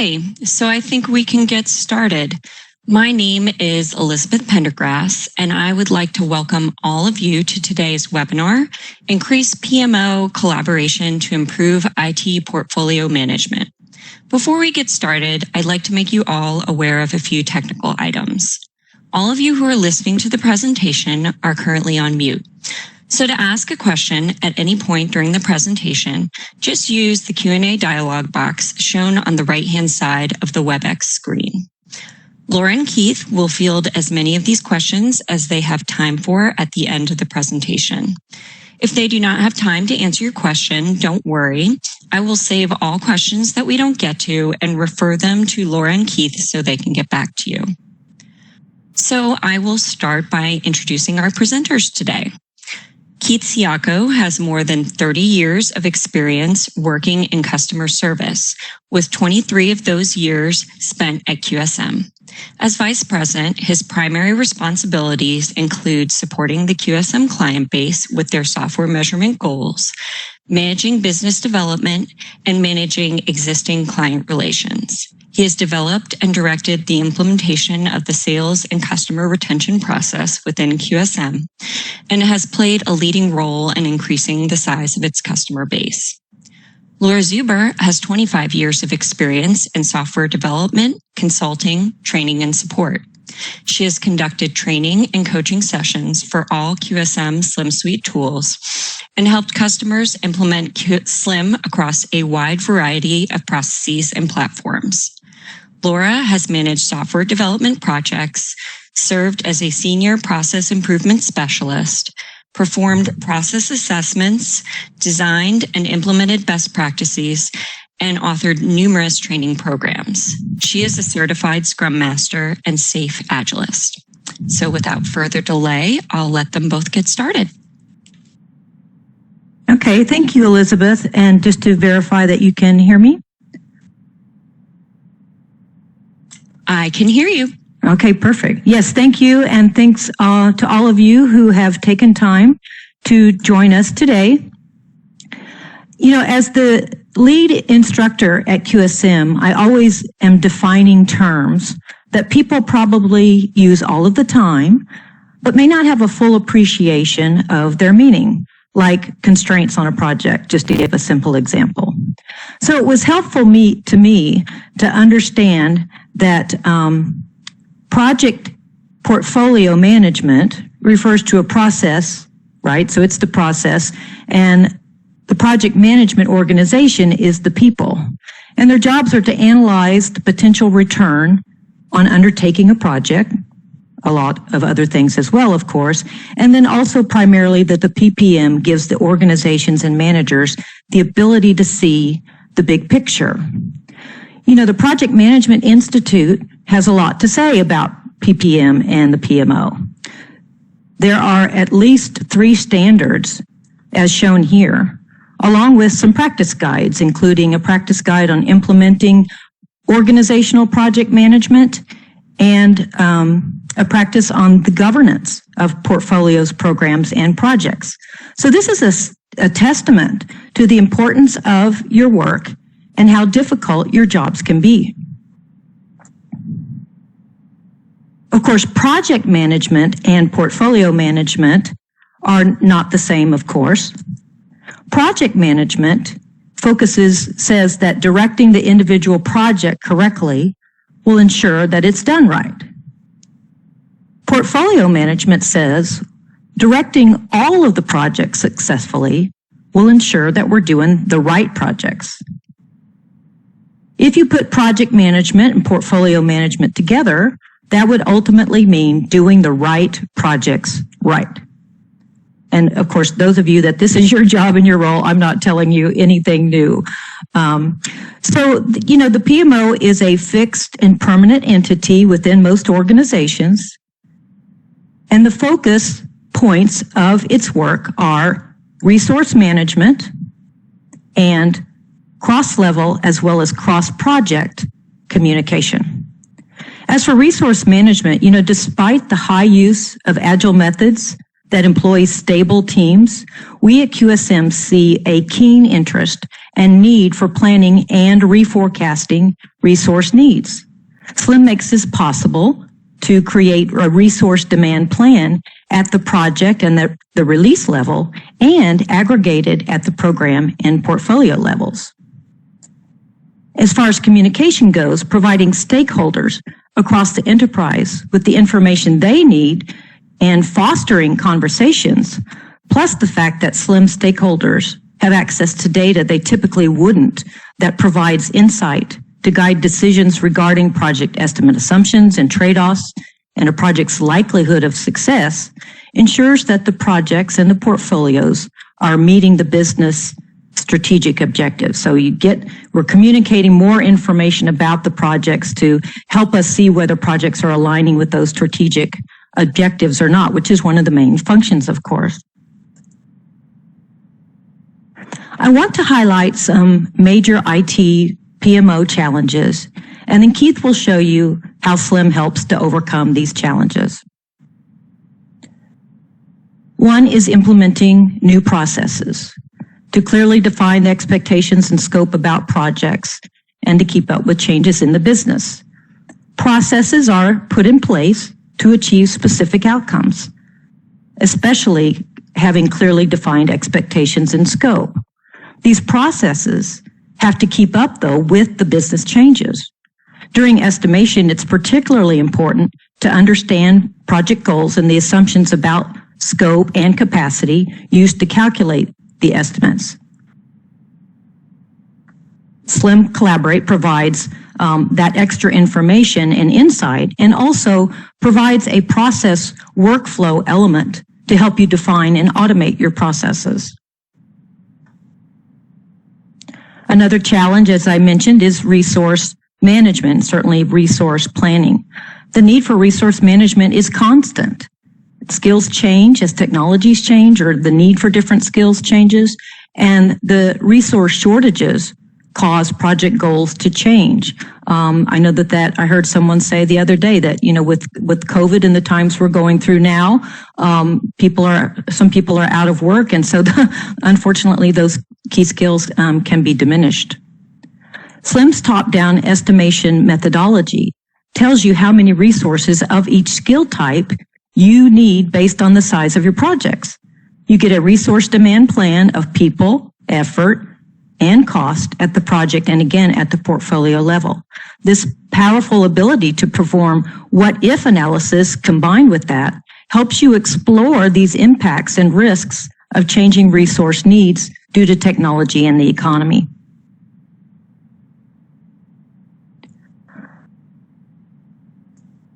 Okay, so I think we can get started. My name is Elizabeth Pendergrass, and I would like to welcome all of you to today's webinar, Increase PMO Collaboration to Improve IT Portfolio Management. Before we get started, I'd like to make you all aware of a few technical items. All of you who are listening to the presentation are currently on mute. So to ask a question at any point during the presentation, just use the Q&A dialog box shown on the right-hand side of the WebEx screen. Laura and Keith will field as many of these questions as they have time for at the end of the presentation. If they do not have time to answer your question, don't worry. I will save all questions that we don't get to and refer them to Laura and Keith so they can get back to you. So I will start by introducing our presenters today. Keith Ciocco has more than 30 years of experience working in customer service, with 23 of those years spent at QSM. As Vice President, his primary responsibilities include supporting the QSM client base with their software measurement goals, managing business development, and managing existing client relations. He has developed and directed the implementation of the sales and customer retention process within QSM and has played a leading role in increasing the size of its customer base. Laura Zuber has 25 years of experience in software development, consulting, training, and support. She has conducted training and coaching sessions for all QSM Slim Suite tools and helped customers implement Slim across a wide variety of processes and platforms. Laura has managed software development projects, served as a senior process improvement specialist, performed process assessments, designed and implemented best practices, and authored numerous training programs. She is a certified Scrum Master and Safe Agilist. So without further delay, I'll let them both get started. Okay, thank you, Elizabeth. And just to verify that you can hear me? I can hear you. Okay, perfect. Yes, thank you. And thanks to all of you who have taken time to join us today. You know, as the lead instructor at QSM, I always am defining terms that people probably use all of the time, but may not have a full appreciation of their meaning, like constraints on a project, just to give a simple example. So it was helpful to me to understand that project portfolio management refers to a process, right? So it's the process, and the project management organization is the people. And their jobs are to analyze the potential return on undertaking a project, a lot of other things as well, of course, and then also primarily that the PPM gives the organizations and managers the ability to see the big picture. You know, the Project Management Institute has a lot to say about PPM and the PMO. There are at least 3 standards, as shown here, along with some practice guides, including a practice guide on implementing organizational project management and a practice on the governance of portfolios, programs, and projects. So this is a testament to the importance of your work and how difficult your jobs can be. Of course, project management and portfolio management are not the same, of course. Project management says that directing the individual project correctly will ensure that it's done right. Portfolio management says directing all of the projects successfully will ensure that we're doing the right projects. If you put project management and portfolio management together, that would ultimately mean doing the right projects right. And of course, those of you that this is your job and your role, I'm not telling you anything new. So, you know, the PMO is a fixed and permanent entity within most organizations. And the focus points of its work are resource management and cross-level as well as cross-project communication. As for resource management, you know, despite the high use of agile methods that employs stable teams, we at QSM see a keen interest and need for planning and reforecasting resource needs. SLIM makes this possible to create a resource demand plan at the project and the release level and aggregated at the program and portfolio levels. As far as communication goes, providing stakeholders across the enterprise with the information they need and fostering conversations, plus the fact that SLIM stakeholders have access to data they typically wouldn't, that provides insight to guide decisions regarding project estimate assumptions and trade-offs and a project's likelihood of success, ensures that the projects and the portfolios are meeting the business strategic objectives. So we're communicating more information about the projects to help us see whether projects are aligning with those strategic objectives or not, which is one of the main functions, of course. I want to highlight some major IT PMO challenges, and then Keith will show you how SLIM helps to overcome these challenges. One is implementing new processes to clearly define the expectations and scope about projects and to keep up with changes in the business. Processes are put in place to achieve specific outcomes, especially having clearly defined expectations and scope. These processes have to keep up, though, with the business changes. During estimation, it's particularly important to understand project goals and the assumptions about scope and capacity used to calculate the estimates. SLIM Collaborate provides that extra information and insight, and also provides a process workflow element to help you define and automate your processes. Another challenge, as I mentioned, is resource management, certainly resource planning. The need for resource management is constant. Skills change as technologies change, or the need for different skills changes, and the resource shortages cause project goals to change. I know that I heard someone say the other day that, with COVID and the times we're going through now, some people are out of work, and so unfortunately those key skills can be diminished. SLIM's top-down estimation methodology tells you how many resources of each skill type you need based on the size of your projects. You get a resource demand plan of people, effort, and cost at the project and again at the portfolio level. This powerful ability to perform what-if analysis combined with that helps you explore these impacts and risks of changing resource needs due to technology and the economy.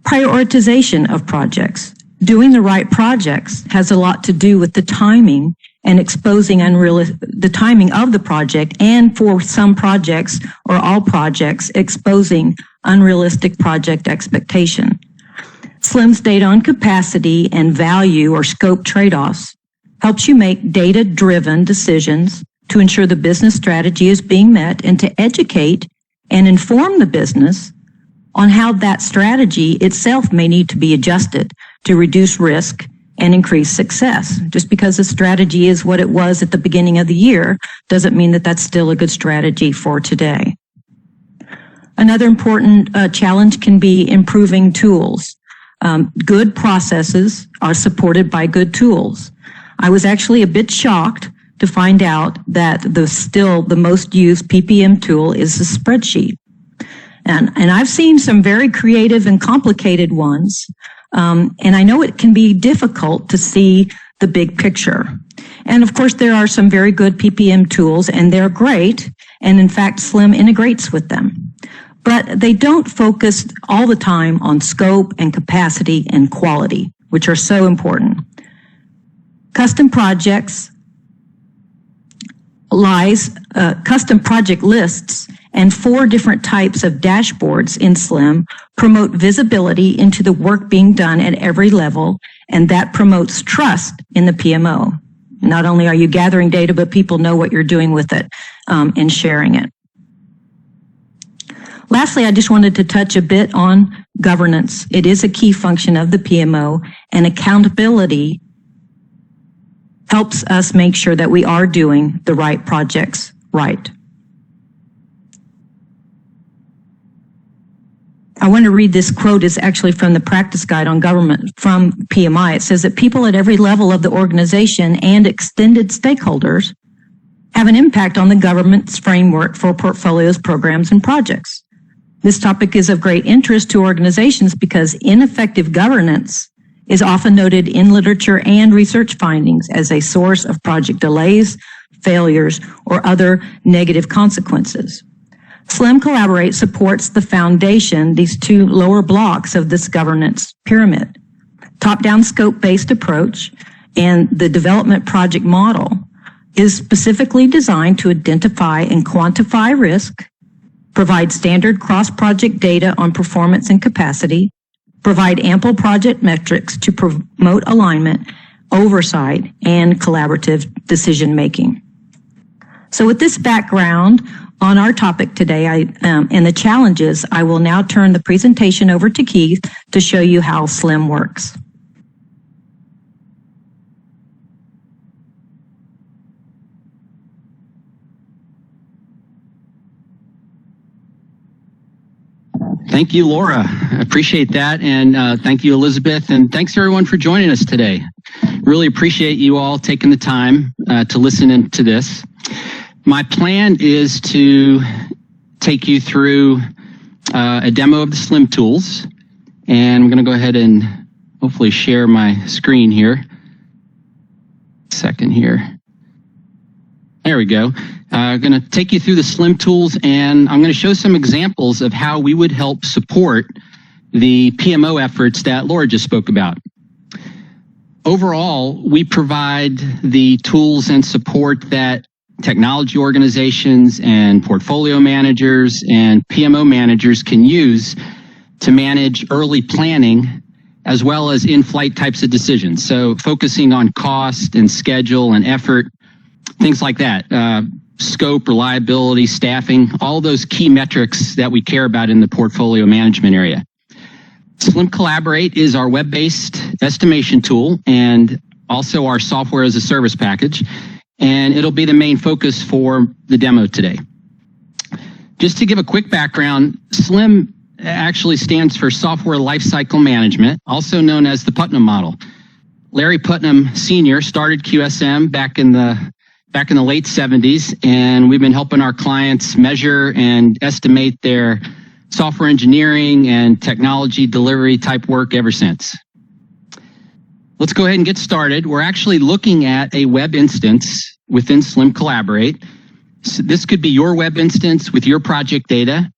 Prioritization of projects. Doing the right projects has a lot to do with the timing and exposing the timing of the project, and for some projects or all projects, exposing unrealistic project expectation. SLIM's data on capacity and value or scope trade-offs helps you make data-driven decisions to ensure the business strategy is being met and to educate and inform the business on how that strategy itself may need to be adjusted to reduce risk and increase success. Just because the strategy is what it was at the beginning of the year doesn't mean that that's still a good strategy for today. Another important challenge can be improving tools. Good processes are supported by good tools. I was actually a bit shocked to find out that the most used PPM tool is the spreadsheet. And I've seen some very creative and complicated ones. And I know it can be difficult to see the big picture. And of course, there are some very good PPM tools, and they're great. And in fact, SLIM integrates with them. But they don't focus all the time on scope and capacity and quality, which are so important. Custom project lists and 4 different types of dashboards in SLIM promote visibility into the work being done at every level, and that promotes trust in the PMO. Not only are you gathering data, but people know what you're doing with it and sharing it. Lastly, I just wanted to touch a bit on governance. It is a key function of the PMO, and accountability helps us make sure that we are doing the right projects right. I want to read this quote. It's actually from the Practice Guide on Government from PMI. It says that people at every level of the organization and extended stakeholders have an impact on the government's framework for portfolios, programs, and projects. This topic is of great interest to organizations because ineffective governance is often noted in literature and research findings as a source of project delays, failures, or other negative consequences. SLIM Collaborate supports the foundation, these two lower blocks of this governance pyramid. Top-down scope-based approach and the development project model is specifically designed to identify and quantify risk, provide standard cross-project data on performance and capacity, provide ample project metrics to promote alignment, oversight, and collaborative decision-making. So with this background on our topic today and the challenges, I will now turn the presentation over to Keith to show you how SLIM works. Thank you, Laura. I appreciate that. And thank you, Elizabeth. And thanks, everyone, for joining us today. Really appreciate you all taking the time to listen into this. My plan is to take you through a demo of the SLIM tools. And I'm going to go ahead and hopefully share my screen here. Second here. There we go. I'm going to take you through the SLIM tools, and I'm going to show some examples of how we would help support the PMO efforts that Laura just spoke about. Overall, we provide the tools and support that technology organizations and portfolio managers and PMO managers can use to manage early planning as well as in-flight types of decisions. So focusing on cost and schedule and effort, things like that. Scope, reliability, staffing, all those key metrics that we care about in the portfolio management area. SLIM Collaborate is our web-based estimation tool and also our software as a service package, and it'll be the main focus for the demo today. Just to give a quick background, SLIM actually stands for Software Lifecycle Management, also known as the Putnam Model. Larry Putnam Sr. started QSM back in the late 70s, and we've been helping our clients measure and estimate their software engineering and technology delivery type work ever since. Let's go ahead and get started. We're actually looking at a web instance within SLIM Collaborate. So this could be your web instance with your project data,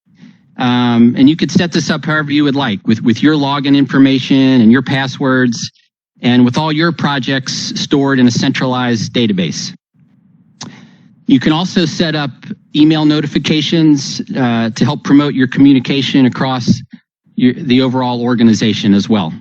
and you could set this up however you would like with your login information and your passwords, and with all your projects stored in a centralized database. You can also set up email notifications to help promote your communication across the overall organization as well.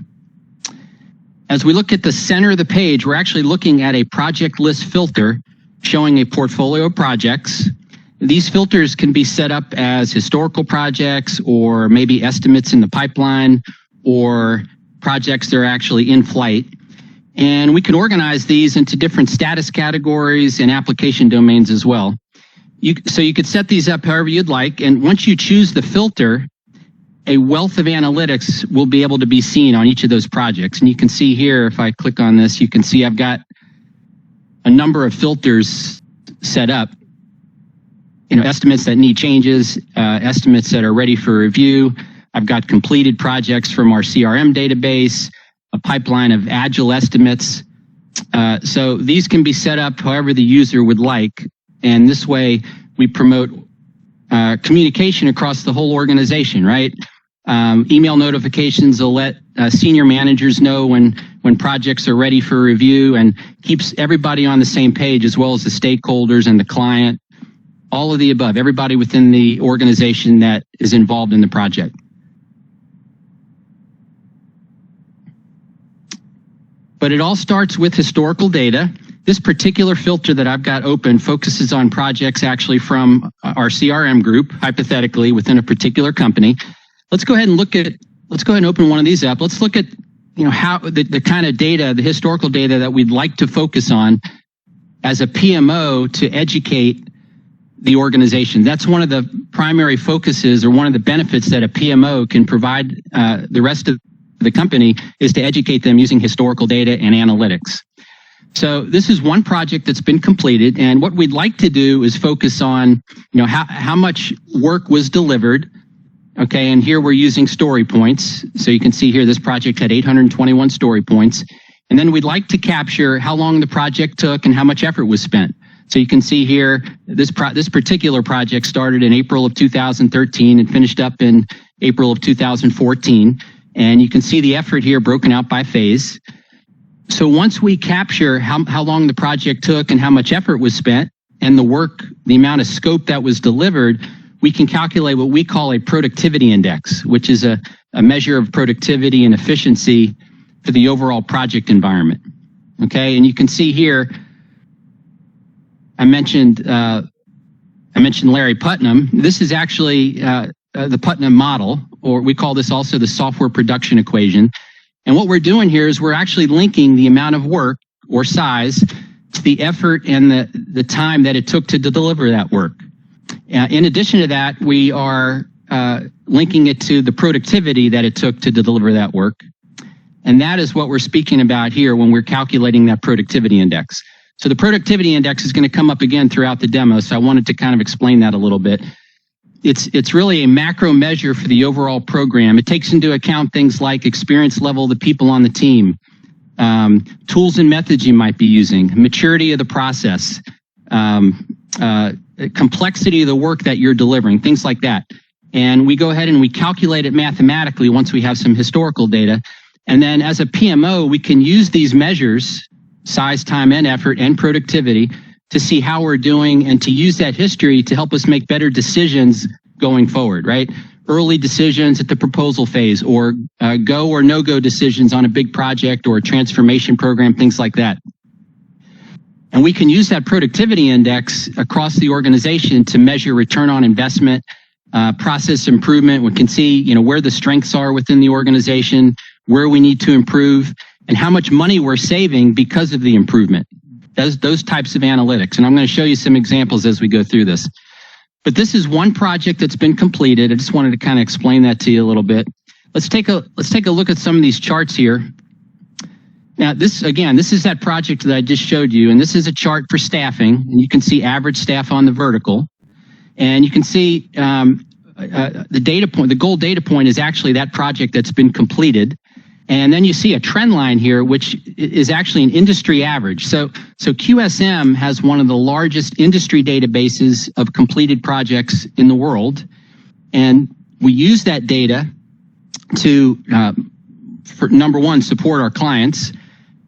As we look at the center of the page, we're actually looking at a project list filter showing a portfolio of projects. These filters can be set up as historical projects or maybe estimates in the pipeline or projects that are actually in flight. And we can organize these into different status categories and application domains as well. So you could set these up however you'd like. And once you choose the filter, a wealth of analytics will be able to be seen on each of those projects. And you can see here, if I click on this, you can see I've got a number of filters set up. Estimates that need changes, estimates that are ready for review. I've got completed projects from our CRM database, a pipeline of agile estimates. So these can be set up however the user would like. And this way we promote communication across the whole organization, right? Email notifications will let senior managers know when projects are ready for review and keeps everybody on the same page as well as the stakeholders and the client, all of the above, everybody within the organization that is involved in the project. But it all starts with historical data. This particular filter that I've got open focuses on projects actually from our CRM group, hypothetically, within a particular company. Let's go ahead and open one of these up. Let's look at how the kind of data, the historical data that we'd like to focus on as a PMO to educate the organization. That's one of the primary focuses, or one of the benefits that a PMO can provide the rest of the company, is to educate them using historical data and analytics. So this is one project that's been completed, and what we'd like to do is focus on, how much work was delivered. Okay, and here we're using story points. So you can see here this project had 821 story points. And then we'd like to capture how long the project took and how much effort was spent. So you can see here, this particular project started in April of 2013 and finished up in April of 2014. And you can see the effort here broken out by phase. So once we capture how long the project took and how much effort was spent, and the amount of scope that was delivered, we can calculate what we call a productivity index, which is a measure of productivity and efficiency for the overall project environment. Okay, and you can see here, I mentioned Larry Putnam. This is actually the Putnam Model, or we call this also the software production equation. And what we're doing here is we're actually linking the amount of work or size to the effort and the time that it took to deliver that work. In addition to that, we are linking it to the productivity that it took to deliver that work. And that is what we're speaking about here when we're calculating that productivity index. So the productivity index is going to come up again throughout the demo, so I wanted to kind of explain that a little bit. It's really a macro measure for the overall program. It takes into account things like experience level of the people on the team, tools and methods you might be using, maturity of the process, complexity of the work that you're delivering, things like that. And we go ahead and we calculate it mathematically once we have some historical data. And then as a PMO, we can use these measures, size, time, and effort, and productivity, to see how we're doing and to use that history to help us make better decisions going forward, right? Early decisions at the proposal phase, or go or no-go decisions on a big project or a transformation program, things like that. And we can use that productivity index across the organization to measure return on investment, process improvement. We can see, where the strengths are within the organization, where we need to improve, and how much money we're saving because of the improvement. Those types of analytics. And I'm going to show you some examples as we go through this. But this is one project that's been completed. I just wanted to kind of explain that to you a little bit. Let's take a look at some of these charts here. Now, this is that project that I just showed you, and this is a chart for staffing, and you can see average staff on the vertical. And you can see the data point, the gold data point is actually that project that's been completed. And then you see a trend line here, which is actually an industry average. So QSM has one of the largest industry databases of completed projects in the world. And we use that data to, for number one, support our clients,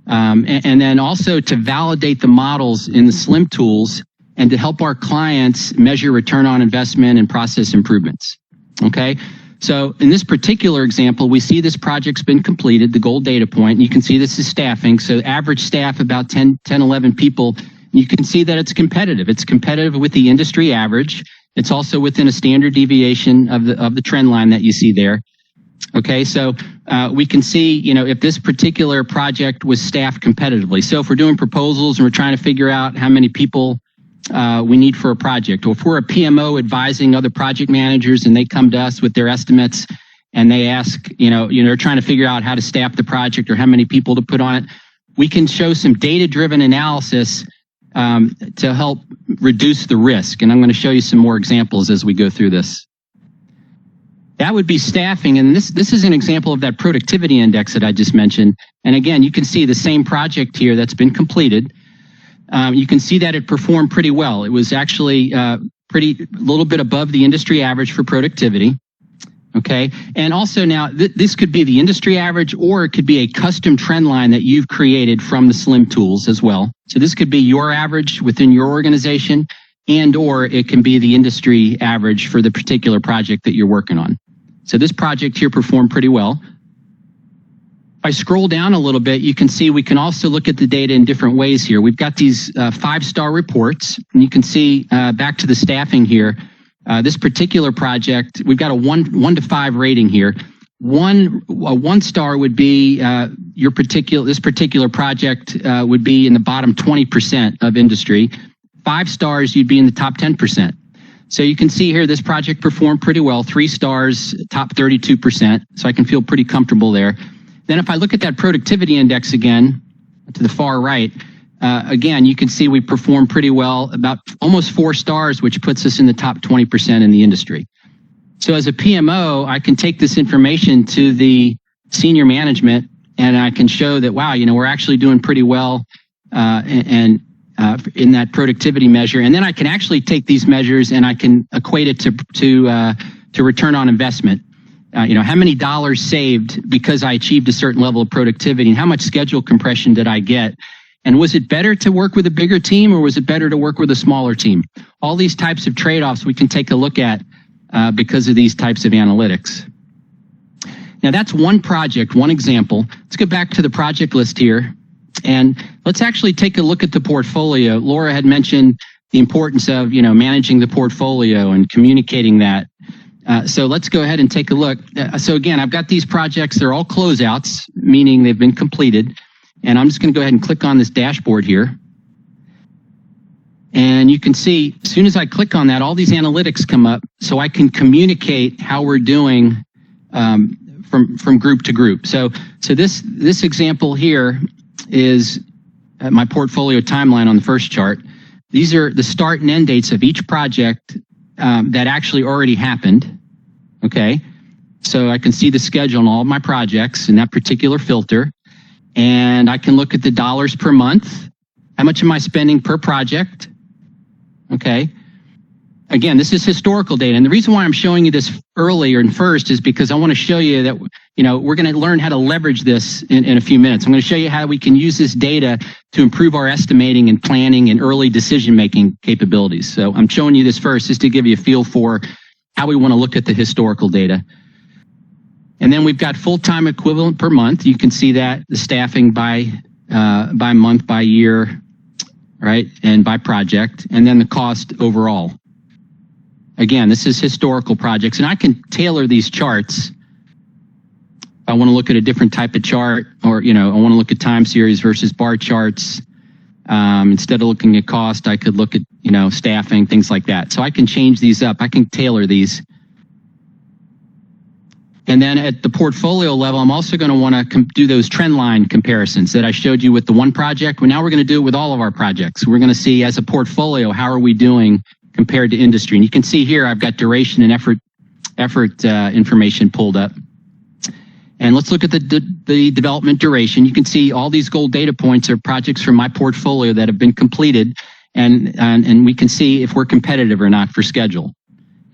and then also to validate the models in the SLIM tools and to help our clients measure return on investment and process improvements. Okay? So in this particular example, we see this project's been completed, the gold data point. You can see this is staffing. So average staff, about 10, 11 people. You can see that it's competitive. It's competitive with the industry average. It's also within a standard deviation of the trend line that you see there. Okay, so we can see, if this particular project was staffed competitively. So if we're doing proposals and we're trying to figure out how many people we need for a project, or if we're a PMO advising other project managers and they come to us with their estimates and they ask, they're trying to figure out how to staff the project or how many people to put on it, we can show some data-driven analysis to help reduce the risk. And I'm going to show you some more examples as we go through this. That would be staffing, and this is an example of that productivity index that I just mentioned. And again, you can see the same project here that's been completed. You can see that it performed pretty well. It was actually a little bit above the industry average for productivity. Okay, and also now this could be the industry average, or it could be a custom trend line that you've created from the SLIM tools as well. So this could be your average within your organization, and or it can be the industry average for the particular project that you're working on. So this project here performed pretty well. If I scroll down a little bit, you can see we can also look at the data in different ways here. We've got these 5-star reports, and you can see back to the staffing here. This particular project, we've got a 1 to 5 rating here. one star would be this particular project would be in the bottom 20% of industry. 5 stars, you'd be in the top 10%. So you can see here this project performed pretty well. 3 stars, top 32%. So I can feel pretty comfortable there. Then if I look at that productivity index again to the far right, again you can see we performed pretty well, about almost 4 stars, which puts us in the top 20% in the industry. So as a PMO, I can take this information to the senior management and I can show that, wow, we're actually doing pretty well in that productivity measure. And then I can actually take these measures and I can equate it to return on investment. How many dollars saved because I achieved a certain level of productivity, and how much schedule compression did I get? And was it better to work with a bigger team or was it better to work with a smaller team? All these types of trade-offs we can take a look at because of these types of analytics. Now that's one project, one example. Let's go back to the project list here and let's actually take a look at the portfolio. Laura had mentioned the importance of, managing the portfolio and communicating that. So let's go ahead and take a look. So again, I've got these projects. They're all closeouts, meaning they've been completed. And I'm just going to go ahead and click on this dashboard here. And you can see, as soon as I click on that, all these analytics come up so I can communicate how we're doing from group to group. So this example here is my portfolio timeline on the first chart. These are the start and end dates of each project that actually already happened. Okay, so I can see the schedule on all of my projects in that particular filter. And I can look at the dollars per month. How much am I spending per project? Okay. Again, this is historical data. And the reason why I'm showing you this earlier and first is because I want to show you that, we're going to learn how to leverage this in a few minutes. I'm going to show you how we can use this data to improve our estimating and planning and early decision-making capabilities. So I'm showing you this first just to give you a feel for how we want to look at the historical data. And then we've got full-time equivalent per month. You can see that, the staffing by month, by year, right, and by project, and then the cost overall. Again, this is historical projects, and I can tailor these charts. I want to look at a different type of chart, or, I want to look at time series versus bar charts. Instead of looking at cost, I could look at, staffing, things like that. So I can change these up. I can tailor these. And then at the portfolio level, I'm also going to want to do those trend line comparisons that I showed you with the one project. Well, now we're going to do it with all of our projects. We're going to see as a portfolio, how are we doing compared to industry? And you can see here, I've got duration and effort information pulled up. And let's look at the development duration. You can see all these gold data points are projects from my portfolio that have been completed. And we can see if we're competitive or not for schedule.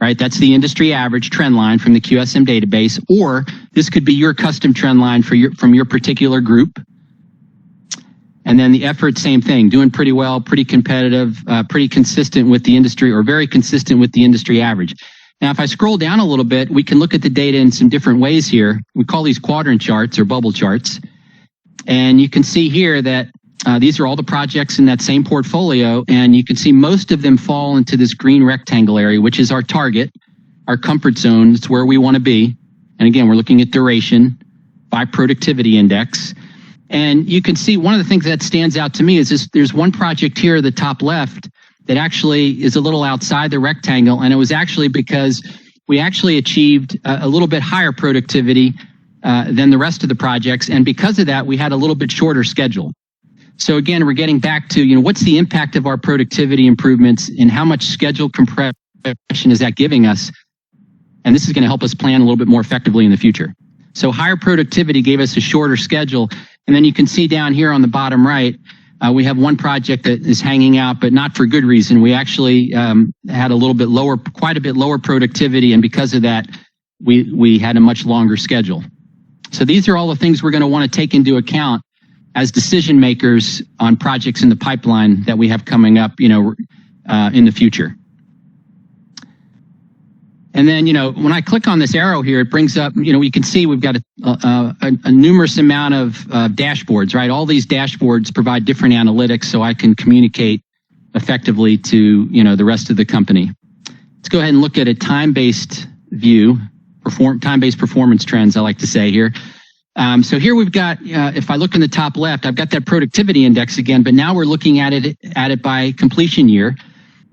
Right, that's the industry average trend line from the QSM database, or this could be your custom trend line from your particular group. And then the effort, same thing, doing pretty well, pretty competitive, pretty consistent with the industry, or very consistent with the industry average. Now, if I scroll down a little bit, we can look at the data in some different ways here. We call these quadrant charts or bubble charts. And you can see here that these are all the projects in that same portfolio, and you can see most of them fall into this green rectangle area, which is our target, our comfort zone. It's where we want to be. And again, we're looking at duration by productivity index. And you can see one of the things that stands out to me is this, there's one project here at the top left that actually is a little outside the rectangle, and it was actually because we actually achieved a little bit higher productivity than the rest of the projects, and because of that, we had a little bit shorter schedule. So again, we're getting back to, what's the impact of our productivity improvements and how much schedule compression is that giving us? And this is going to help us plan a little bit more effectively in the future. So higher productivity gave us a shorter schedule. And then you can see down here on the bottom right, we have one project that is hanging out, but not for good reason. We actually had a little bit lower, quite a bit lower productivity. And because of that, we had a much longer schedule. So these are all the things we're going to want to take into account as decision makers on projects in the pipeline that we have coming up, in the future. And then, when I click on this arrow here, it brings up, you can see we've got a numerous amount of dashboards, right? All these dashboards provide different analytics so I can communicate effectively to, the rest of the company. Let's go ahead and look at a time-based view time-based performance trends, I like to say here. So here we've got, if I look in the top left, I've got that productivity index again, but now we're looking at it by completion year.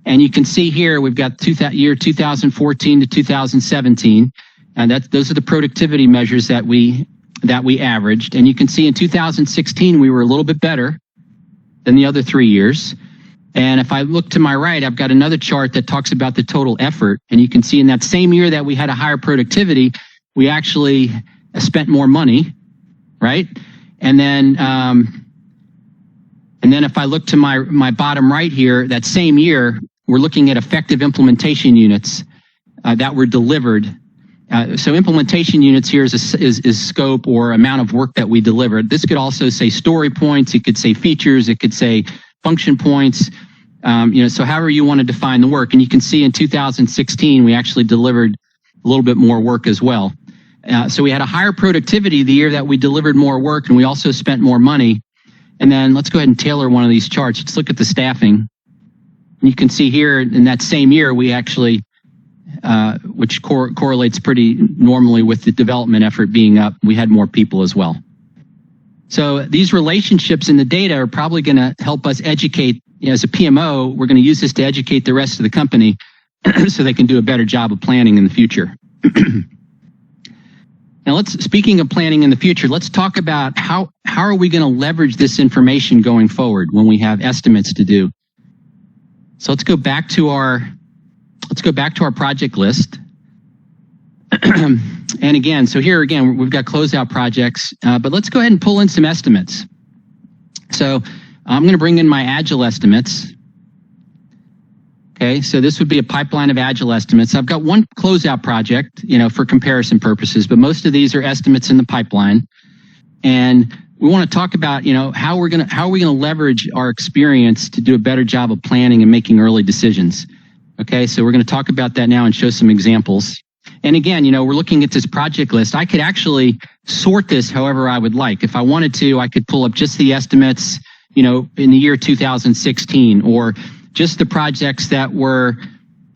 And you can see here we've got year 2014 to 2017, and those are the productivity measures that we averaged. And you can see in 2016 we were a little bit better than the other 3 years. And if I look to my right, I've got another chart that talks about the total effort. And you can see in that same year that we had a higher productivity, we actually spent more money, right? And then if I look to my bottom right here, that same year, we're looking at effective implementation units that were delivered. So implementation units here is scope or amount of work that we delivered. This could also say story points. It could say features. It could say function points. So however you want to define the work. And you can see in 2016, we actually delivered a little bit more work as well. So we had a higher productivity the year that we delivered more work, and we also spent more money. And then let's go ahead and tailor one of these charts. Let's look at the staffing. And you can see here in that same year, we actually, which correlates pretty normally with the development effort being up, we had more people as well. So these relationships in the data are probably going to help us educate, as a PMO, we're going to use this to educate the rest of the company so they can do a better job of planning in the future. Now, speaking of planning in the future, let's talk about how are we going to leverage this information going forward when we have estimates to do. So let's go back to our project list. And again, so here again, we've got closeout projects, but let's go ahead and pull in some estimates. So I'm going to bring in my Agile estimates. Okay, so this would be a pipeline of Agile estimates. I've got one closeout project, for comparison purposes, but most of these are estimates in the pipeline. And we want to talk about, how are we going to leverage our experience to do a better job of planning and making early decisions. Okay, so we're going to talk about that now and show some examples. And again, we're looking at this project list. I could actually sort this however I would like. If I wanted to, I could pull up just the estimates, in the year 2016, or just the projects that were,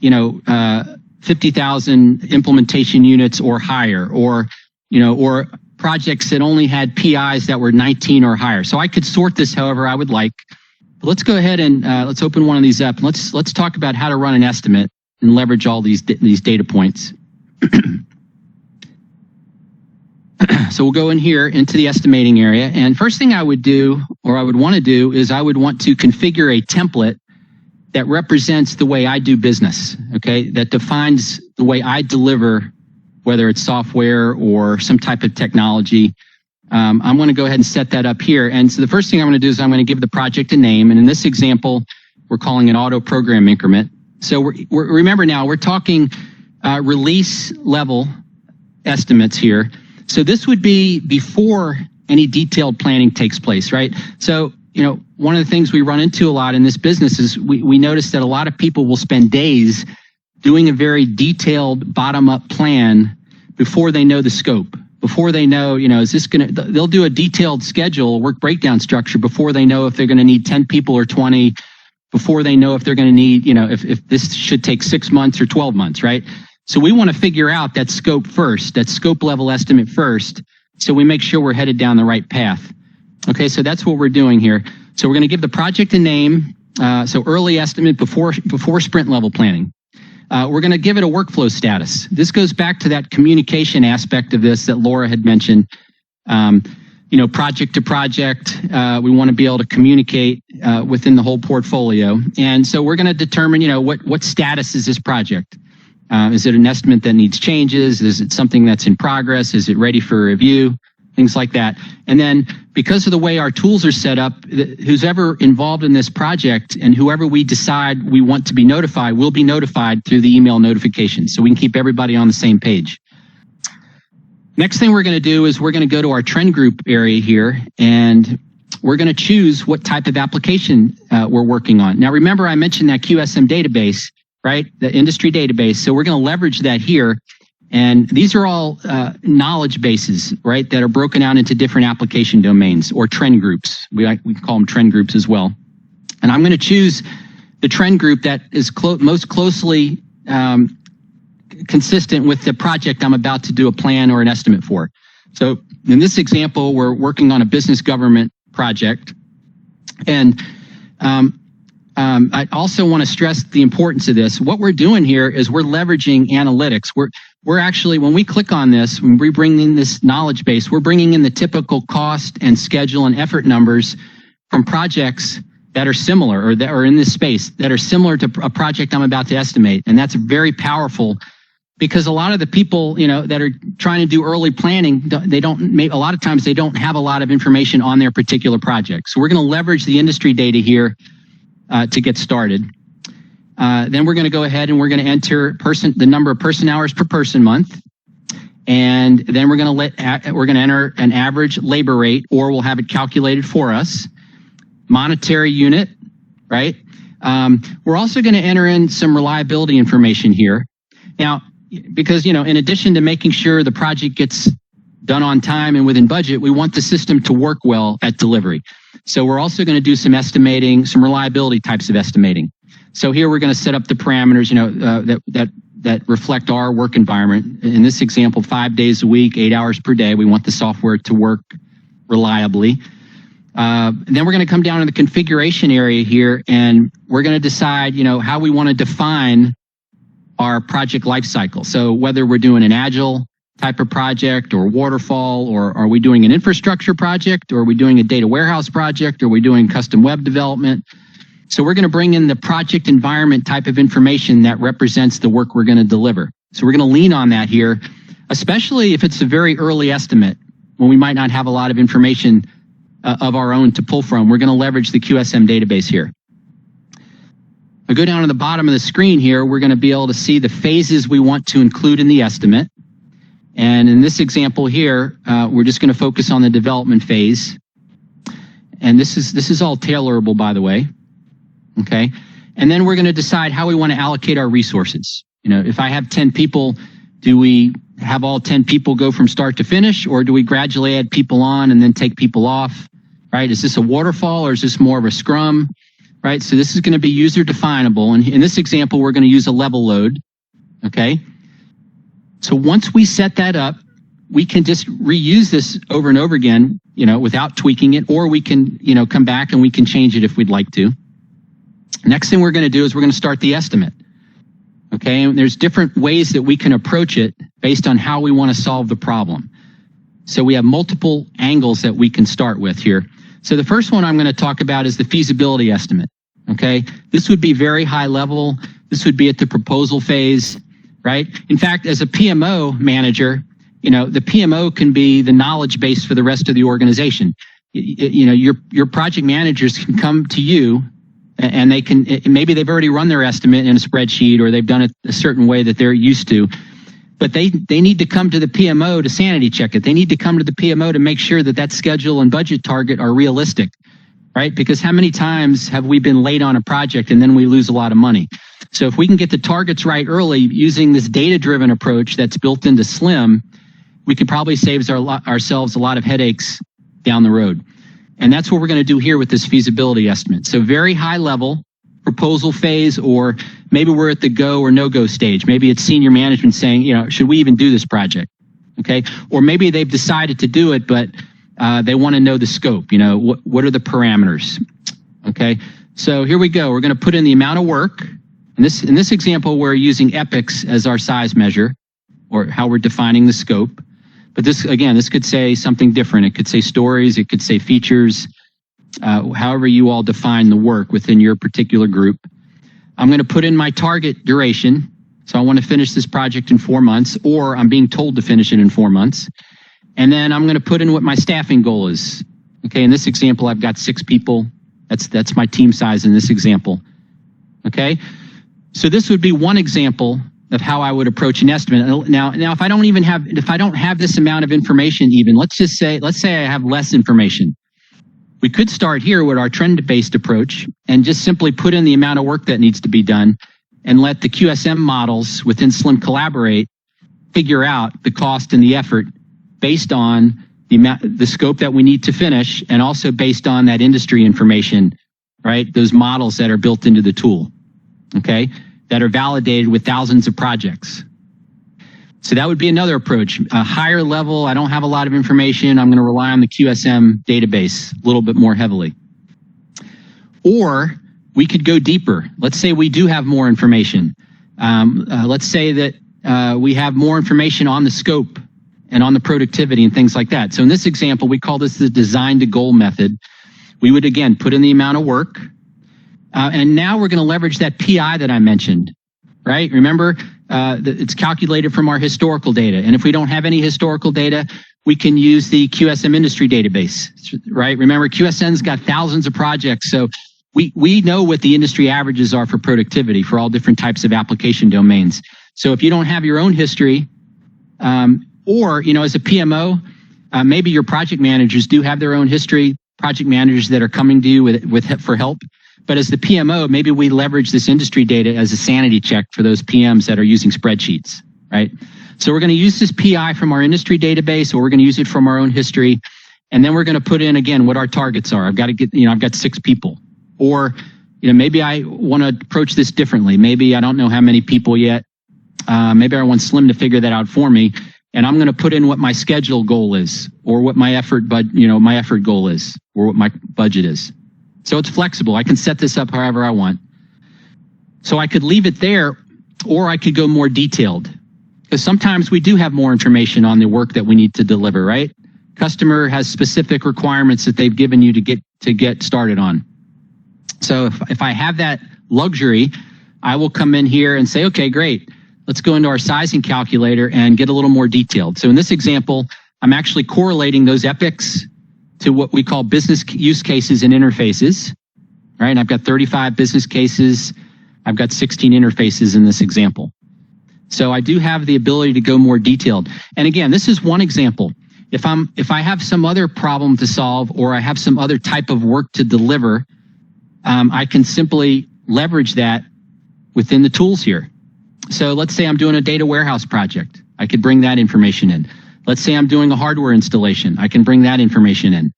50,000 implementation units or higher, or projects that only had PIs that were 19 or higher. So I could sort this however I would like. But let's go ahead and let's open one of these up. Let's talk about how to run an estimate and leverage all these data points. So we'll go in here into the estimating area. And first thing I would do, or I would want to do, is I would want to configure a template that represents the way I do business, okay? That defines the way I deliver, whether it's software or some type of technology. I'm going to go ahead and set that up here. And so the first thing I'm going to do is I'm going to give the project a name. And in this example, we're calling it auto program increment. So remember now, we're talking release level estimates here. So this would be before any detailed planning takes place, right? So, one of the things we run into a lot in this business is we notice that a lot of people will spend days doing a very detailed bottom-up plan before they know the scope, before they know, they'll do a detailed schedule, work breakdown structure before they know if they're going to need 10 people or 20, before they know if they're going to need, if this should take 6 months or 12 months, right? So we want to figure out that scope first, that scope level estimate first, so we make sure we're headed down the right path. Okay, so that's what we're doing here. So we're going to give the project a name, so early estimate before sprint level planning. We're going to give it a workflow status. This goes back to that communication aspect of this that Laura had mentioned. Project to project, we want to be able to communicate within the whole portfolio. And so we're going to determine, what status is this project? Is it an estimate that needs changes? Is it something that's in progress? Is it ready for review? Things like that. And then because of the way our tools are set up, who's ever involved in this project and whoever we decide we want to be notified will be notified through the email notifications, so we can keep everybody on the same page. Next thing we're going to do is we're going to go to our trend group area here, and we're going to choose what type of application we're working on. Now, remember I mentioned that QSM database, right? The industry database. So we're going to leverage that here. And these are all knowledge bases, right, that are broken out into different application domains or trend groups. We call them trend groups as well. And I'm going to choose the trend group that is most closely consistent with the project I'm about to do a plan or an estimate for. So in this example, we're working on a business government project. And I also want to stress the importance of this. What we're doing here is we're leveraging analytics. We're actually, when we click on this, when we bring in this knowledge base, we're bringing in the typical cost and schedule and effort numbers from projects that are similar or that are in this space that are similar to a project I'm about to estimate. And that's very powerful because a lot of the people, that are trying to do early planning, a lot of times they don't have a lot of information on their particular project. So we're going to leverage the industry data here to get started. Then we're going to go ahead and we're going to enter the number of person hours per person month. And then we're going to enter an average labor rate, or we'll have it calculated for us. Monetary unit, right? We're also going to enter in some reliability information here. Now, because, in addition to making sure the project gets done on time and within budget, we want the system to work well at delivery. So we're also going to do some estimating, some reliability types of estimating. So here we're going to set up the parameters, that reflect our work environment. In this example, 5 days a week, 8 hours per day. We want the software to work reliably. Then we're going to come down to the configuration area here, and we're going to decide, how we want to define our project lifecycle. So whether we're doing an agile type of project or waterfall, or are we doing an infrastructure project, or are we doing a data warehouse project, or are we doing custom web development? So we're going to bring in the project environment type of information that represents the work we're going to deliver. So we're going to lean on that here, especially if it's a very early estimate when we might not have a lot of information of our own to pull from. We're going to leverage the QSM database here. I go down to the bottom of the screen here, we're going to be able to see the phases we want to include in the estimate. And in this example here, we're just going to focus on the development phase. And this is all tailorable, by the way. Okay. And then we're going to decide how we want to allocate our resources. If I have 10 people, do we have all 10 people go from start to finish, or do we gradually add people on and then take people off? Right? Is this a waterfall, or is this more of a scrum? Right? So this is going to be user definable. And in this example, we're going to use a level load. Okay. So once we set that up, we can just reuse this over and over again, without tweaking it, or we can, come back and we can change it if we'd like to. Next thing we're going to do is we're going to start the estimate. Okay. And there's different ways that we can approach it based on how we want to solve the problem. So we have multiple angles that we can start with here. So the first one I'm going to talk about is the feasibility estimate. Okay. This would be very high level. This would be at the proposal phase, right? In fact, as a PMO manager, the PMO can be the knowledge base for the rest of the organization. Your project managers can come to you, and they can, maybe they've already run their estimate in a spreadsheet, or they've done it a certain way that they're used to, but they need to come to the PMO to sanity check it. They need to come to the PMO to make sure that schedule and budget target are realistic, right? Because how many times have we been late on a project and then we lose a lot of money? So if we can get the targets right early using this data-driven approach that's built into SLIM, we could probably save ourselves a lot of headaches down the road. And that's what we're going to do here with this feasibility estimate. So very high level proposal phase, or maybe we're at the go or no-go stage. Maybe it's senior management saying, should we even do this project? Okay. Or maybe they've decided to do it, but they want to know the scope. What are the parameters? Okay. So here we go. We're going to put in the amount of work. And in this example, we're using epics as our size measure, or how we're defining the scope. But this could say something different. It could say stories. It could say features. However you all define the work within your particular group. I'm going to put in my target duration. So I want to finish this project in 4 months, or I'm being told to finish it in 4 months. And then I'm going to put in what my staffing goal is. Okay. In this example, I've got 6 people. That's my team size in this example. Okay. So this would be one example of how I would approach an estimate. Now, if I don't have this amount of information, let's say I have less information. We could start here with our trend-based approach and just simply put in the amount of work that needs to be done and let the QSM models within SLIM collaborate, figure out the cost and the effort based on the scope that we need to finish, and also based on that industry information, right? Those models that are built into the tool, okay? That are validated with thousands of projects. So that would be another approach. A higher level, I don't have a lot of information. I'm going to rely on the QSM database a little bit more heavily. Or we could go deeper. Let's say we do have more information. Let's say that we have more information on the scope and on the productivity and things like that. So in this example, we call this the design to goal method. We would, again, put in the amount of work. And now we're going to leverage that PI that I mentioned, right? Remember, it's calculated from our historical data. And if we don't have any historical data, we can use the QSM industry database, right? Remember, QSM's got thousands of projects. So we know what the industry averages are for productivity for all different types of application domains. So if you don't have your own history, or, as a PMO, maybe your project managers do have their own history, project managers that are coming to you for help. But as the PMO, maybe we leverage this industry data as a sanity check for those PMs that are using spreadsheets, right? So we're going to use this PI from our industry database, or we're going to use it from our own history. And then we're going to put in, again, what our targets are. I've got 6 people. Or, maybe I want to approach this differently. Maybe I don't know how many people yet. Maybe I want Slim to figure that out for me. And I'm going to put in what my schedule goal is, or what my effort goal is, or what my budget is. So it's flexible. I can set this up however I want. So I could leave it there, or I could go more detailed. Because sometimes we do have more information on the work that we need to deliver, right? Customer has specific requirements that they've given you to get started on. So if I have that luxury, I will come in here and say, okay, great. Let's go into our sizing calculator and get a little more detailed. So in this example, I'm actually correlating those epics to what we call business use cases and interfaces, right? And I've got 35 business cases. I've got 16 interfaces in this example. So I do have the ability to go more detailed. And again, this is one example. If I have some other problem to solve, or I have some other type of work to deliver, I can simply leverage that within the tools here. So let's say I'm doing a data warehouse project. I could bring that information in. Let's say I'm doing a hardware installation. I can bring that information in.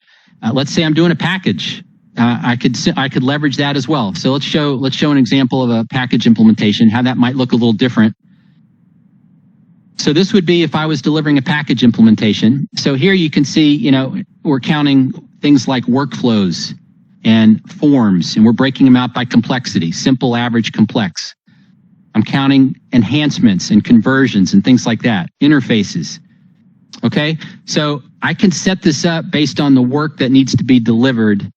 Let's say I'm doing a package. I could leverage that as well. So let's show an example of a package implementation, how that might look a little different. So this would be if I was delivering a package implementation. So here you can see, we're counting things like workflows and forms, and we're breaking them out by complexity: simple, average, complex. I'm counting enhancements and conversions and things like that, interfaces. Okay, so I can set this up based on the work that needs to be delivered,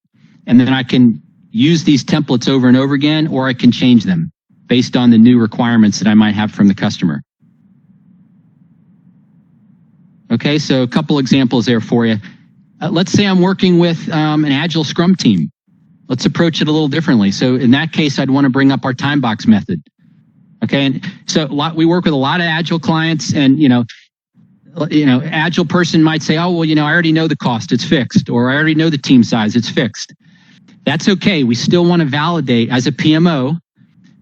and then I can use these templates over and over again, or I can change them based on the new requirements that I might have from the customer. Okay, so a couple examples there for you. Let's say I'm working with an Agile Scrum team. Let's approach it a little differently. So in that case, I'd want to bring up our time box method. Okay, and so we work with a lot of Agile clients, and Agile person might say, oh, well, I already know the cost, it's fixed, or I already know the team size, it's fixed. That's okay. We still want to validate as a PMO.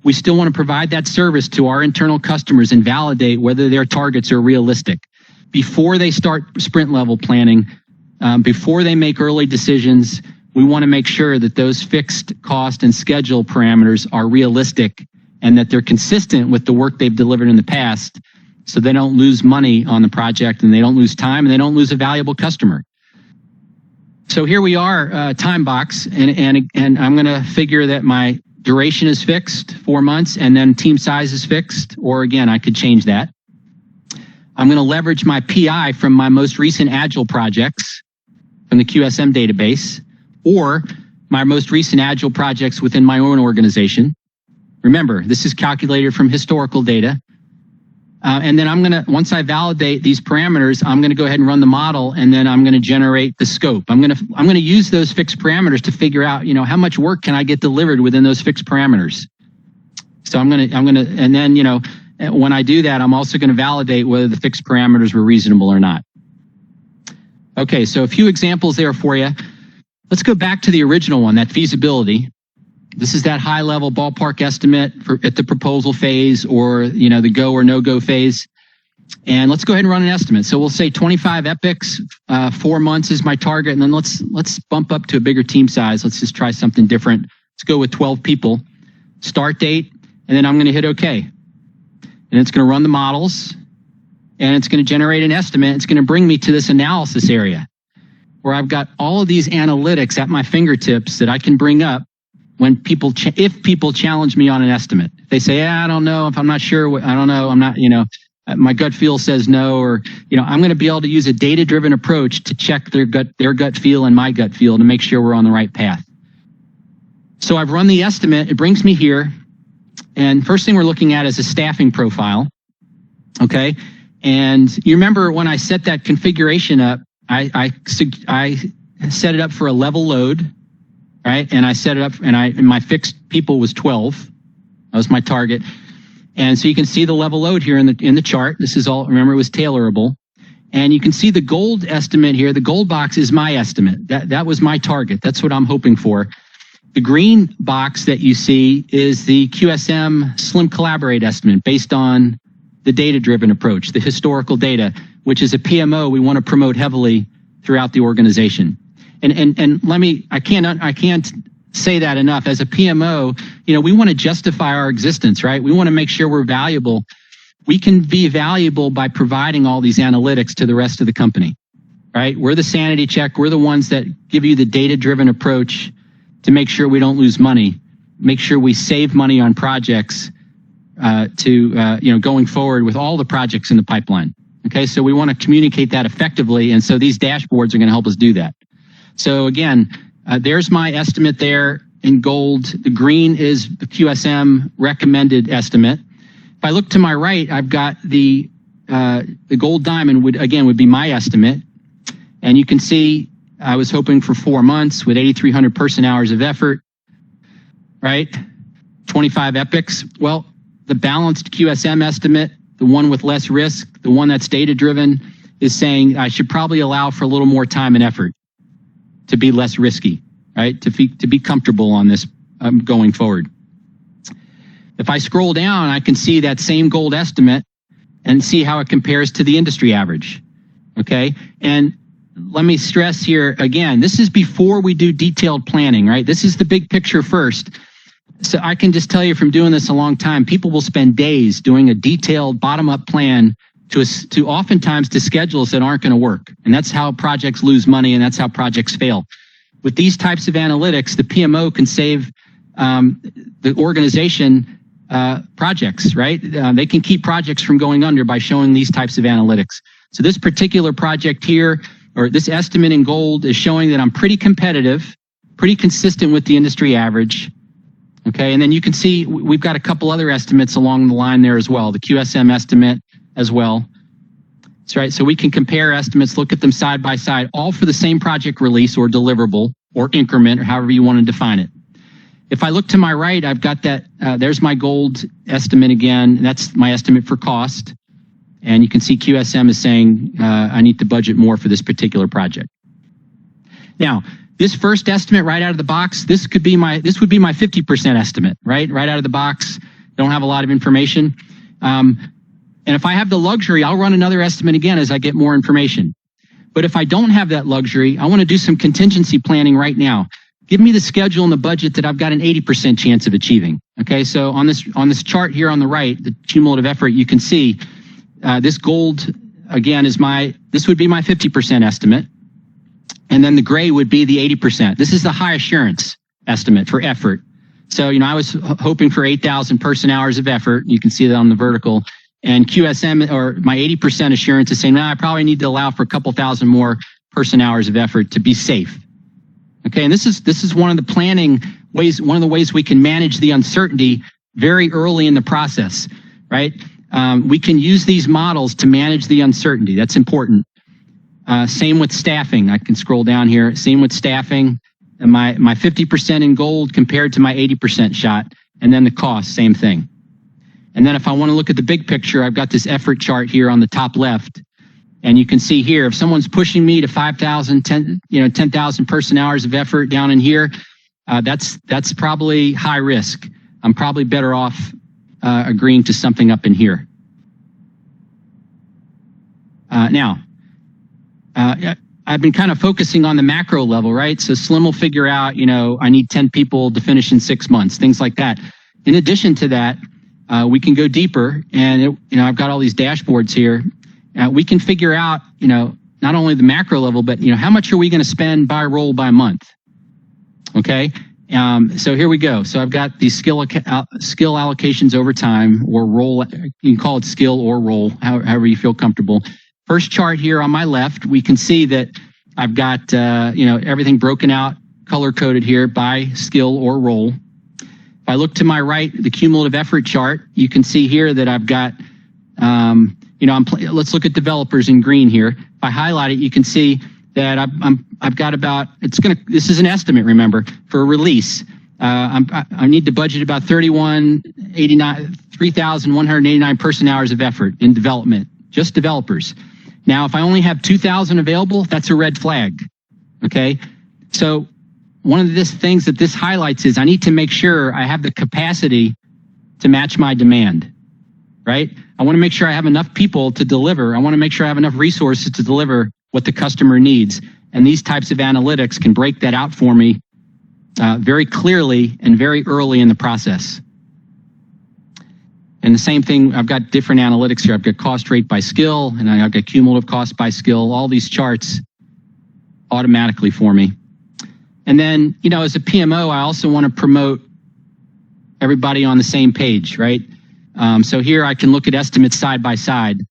We still want to provide that service to our internal customers and validate whether their targets are realistic before they start sprint level planning, before they make early decisions. We want to make sure that those fixed cost and schedule parameters are realistic and that they're consistent with the work they've delivered in the past, so they don't lose money on the project, and they don't lose time, and they don't lose a valuable customer. So here we are, time box, and I'm going to figure that my duration is fixed, 4 months, and then team size is fixed, or again, I could change that. I'm going to leverage my PI from my most recent Agile projects from the QSM database, or my most recent Agile projects within my own organization. Remember, this is calculated from historical data. And then once I validate these parameters, I'm going to go ahead and run the model, and then I'm going to generate the scope. I'm going to use those fixed parameters to figure out, how much work can I get delivered within those fixed parameters. So and then, when I do that, I'm also going to validate whether the fixed parameters were reasonable or not. Okay, so a few examples there for you. Let's go back to the original one, that feasibility. This is that high-level ballpark estimate at the proposal phase, or the go or no-go phase. And let's go ahead and run an estimate. So we'll say 25 epics, 4 months is my target, and then let's bump up to a bigger team size. Let's just try something different. Let's go with 12 people. Start date, and then I'm going to hit OK. And it's going to run the models, and it's going to generate an estimate. It's going to bring me to this analysis area where I've got all of these analytics at my fingertips that I can bring up when if people challenge me on an estimate. If they say, I don't know, if I'm not sure, I don't know, I'm not, my gut feel says no, or, I'm going to be able to use a data-driven approach to check their gut feel and my gut feel to make sure we're on the right path. So I've run the estimate. It brings me here. And first thing we're looking at is a staffing profile. Okay. And you remember when I set that configuration up, I set it up for a level load, right? And I set it up, and my fixed people was 12. That was my target. And so you can see the level load here in the chart. This is all, remember, it was tailorable. And you can see the gold estimate here. The gold box is my estimate. That was my target. That's what I'm hoping for. The green box that you see is the QSM Slim Collaborate estimate based on the data-driven approach, the historical data, which is a PMO we want to promote heavily throughout the organization. And I can't say that enough. As a PMO, we want to justify our existence, right? We want to make sure we're valuable. We can be valuable by providing all these analytics to the rest of the company, right? We're the sanity check. We're the ones that give you the data-driven approach to make sure we don't lose money, make sure we save money on projects going forward with all the projects in the pipeline. Okay, so we want to communicate that effectively, and so these dashboards are going to help us do that. So again, there's my estimate there in gold. The green is the QSM recommended estimate. If I look to my right, I've got the gold diamond would be my estimate, and you can see I was hoping for 4 months with 8,300 person hours of effort, right? 25 epics. Well, the balanced QSM estimate, the one with less risk, the one that's data-driven, is saying I should probably allow for a little more time and effort to be less risky, right? To be comfortable on this going forward. If I scroll down, I can see that same gold estimate and see how it compares to the industry average, okay? And let me stress here again, this is before we do detailed planning, right? This is the big picture first. So I can just tell you from doing this a long time, people will spend days doing a detailed bottom-up plan to oftentimes to schedules that aren't going to work. And that's how projects lose money, and that's how projects fail. With these types of analytics, the PMO can save the organization projects, right? They can keep projects from going under by showing these types of analytics. So this particular project here, or this estimate in gold, is showing that I'm pretty competitive, pretty consistent with the industry average. Okay, and then you can see we've got a couple other estimates along the line there as well, the QSM estimate as well. That's right, so we can compare estimates, look at them side by side, all for the same project release or deliverable or increment, or however you want to define it. If I look to my right, I've got that, there's my gold estimate again. That's my estimate for cost. And you can see QSM is saying I need to budget more for this particular project. Now, this first estimate right out of the box, this would be my 50% estimate, right? Right out of the box, don't have a lot of information. And if I have the luxury, I'll run another estimate again as I get more information. But if I don't have that luxury, I want to do some contingency planning right now. Give me the schedule and the budget that I've got an 80% chance of achieving. Okay, so on this chart here on the right, the cumulative effort, you can see this gold again this would be my 50% estimate. And then the gray would be the 80%. This is the high assurance estimate for effort. So, I was hoping for 8,000 person hours of effort. You can see that on the vertical. And QSM, or my 80% assurance, is saying, I probably need to allow for a couple thousand more person hours of effort to be safe. Okay, and this is one of the planning ways, one of the ways we can manage the uncertainty very early in the process, right? We can use these models to manage the uncertainty. That's important. Same with staffing. I can scroll down here. Same with staffing. And my 50% in gold compared to my 80% shot. And then the cost, same thing. And then if I want to look at the big picture, I've got this effort chart here on the top left. And you can see here, if someone's pushing me to 5,000, 10,000 person hours of effort down in here, that's probably high risk. I'm probably better off agreeing to something up in here. Now, I've been kind of focusing on the macro level, right? So Slim will figure out, I need 10 people to finish in 6 months, things like that. In addition to that, we can go deeper, and I've got all these dashboards here, we can figure out, not only the macro level, but, how much are we going to spend by role by month? Okay. So here we go. So I've got these skill allocations over time, or role. You can call it skill or role, however you feel comfortable. First chart here on my left, we can see that I've got, everything broken out, color coded here by skill or role. If I look to my right, the cumulative effort chart, you can see here that I've got, let's look at developers in green here. If I highlight it, you can see that I've got about, this is an estimate, remember, for a release. I need to budget about 3,189 person hours of effort in development, just developers. Now, if I only have 2,000 available, that's a red flag. Okay. So one of the things that this highlights is I need to make sure I have the capacity to match my demand, right? I want to make sure I have enough people to deliver. I want to make sure I have enough resources to deliver what the customer needs. And these types of analytics can break that out for me very clearly and very early in the process. And the same thing, I've got different analytics here. I've got cost rate by skill, and I've got cumulative cost by skill, all these charts automatically for me. And then, as a PMO, I also want to promote everybody on the same page, right? So here I can look at estimates side by side.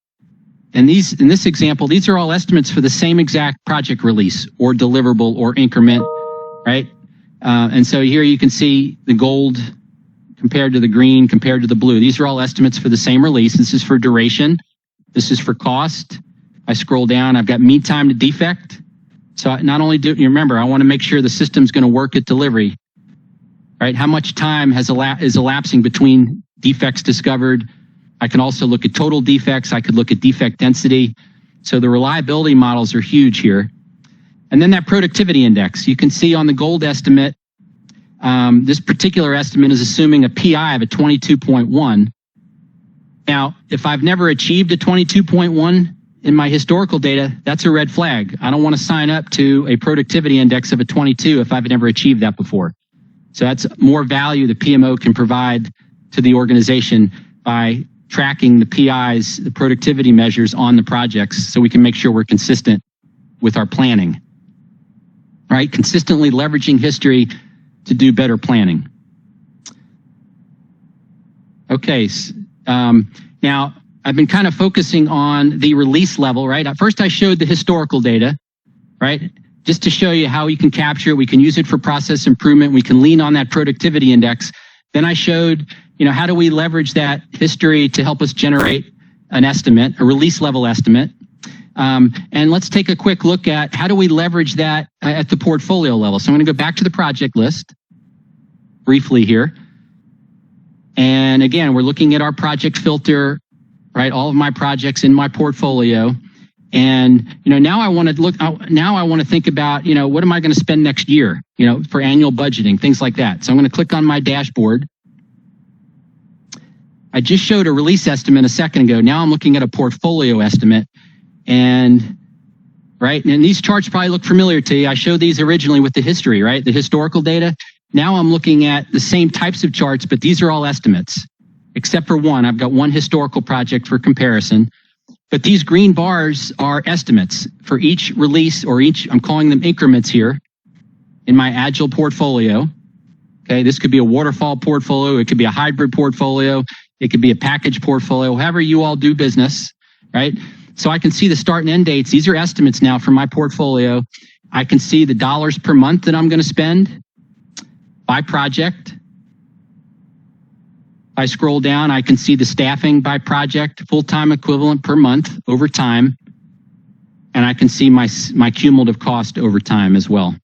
And in this example, these are all estimates for the same exact project release or deliverable or increment, right? And so here you can see the gold compared to the green, compared to the blue. These are all estimates for the same release. This is for duration. This is for cost. I scroll down, I've got mean time to defect. So not only remember, I want to make sure the system's going to work at delivery, right? How much time is elapsing between defects discovered? I can also look at total defects. I could look at defect density. So the reliability models are huge here. And then that productivity index, you can see on the gold estimate, this particular estimate is assuming a PI of a 22.1. Now, if I've never achieved a 22.1 in my historical data, that's a red flag. I don't want to sign up to a productivity index of a 22 if I've never achieved that before. So that's more value the PMO can provide to the organization by tracking the PIs, the productivity measures on the projects, so we can make sure we're consistent with our planning, right? Consistently leveraging history to do better planning. Okay, now I've been kind of focusing on the release level, right? At first I showed the historical data, right? Just to show you how we can capture it. We can use it for process improvement. We can lean on that productivity index. Then I showed, how do we leverage that history to help us generate an estimate, a release level estimate. And let's take a quick look at how do we leverage that at the portfolio level. So I'm going to go back to the project list briefly here. And again, we're looking at our project filter, right? All of my projects in my portfolio. And, now I want to think about, what am I going to spend next year, for annual budgeting, things like that. So I'm going to click on my dashboard. I just showed a release estimate a second ago. Now I'm looking at a portfolio estimate. And, right, and these charts probably look familiar to you. I showed these originally with the history, right? The historical data. Now I'm looking at the same types of charts, but these are all estimates, except for one. I've got one historical project for comparison. But these green bars are estimates for each release or I'm calling them increments here in my Agile portfolio. Okay, this could be a waterfall portfolio. It could be a hybrid portfolio. It could be a package portfolio, however you all do business, right? So I can see the start and end dates. These are estimates now for my portfolio. I can see the dollars per month that I'm going to spend by project. If I scroll down, I can see the staffing by project, full-time equivalent per month over time. And I can see my cumulative cost over time as well.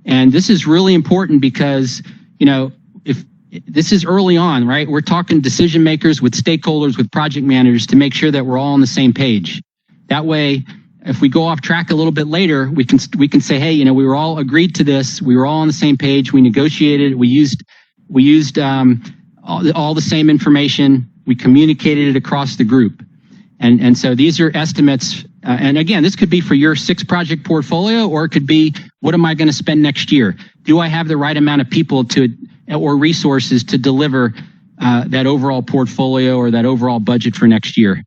And this is really important because, if this is early on, right? We're talking decision makers with stakeholders, with project managers to make sure that we're all on the same page. That way, if we go off track a little bit later, we can say, hey, we were all agreed to this. We were all on the same page. We negotiated. We used all the same information. We communicated it across the group. And so these are estimates. And again, this could be for your 6-project portfolio, or it could be, what am I going to spend next year? Do I have the right amount of people or resources to deliver that overall portfolio or that overall budget for next year?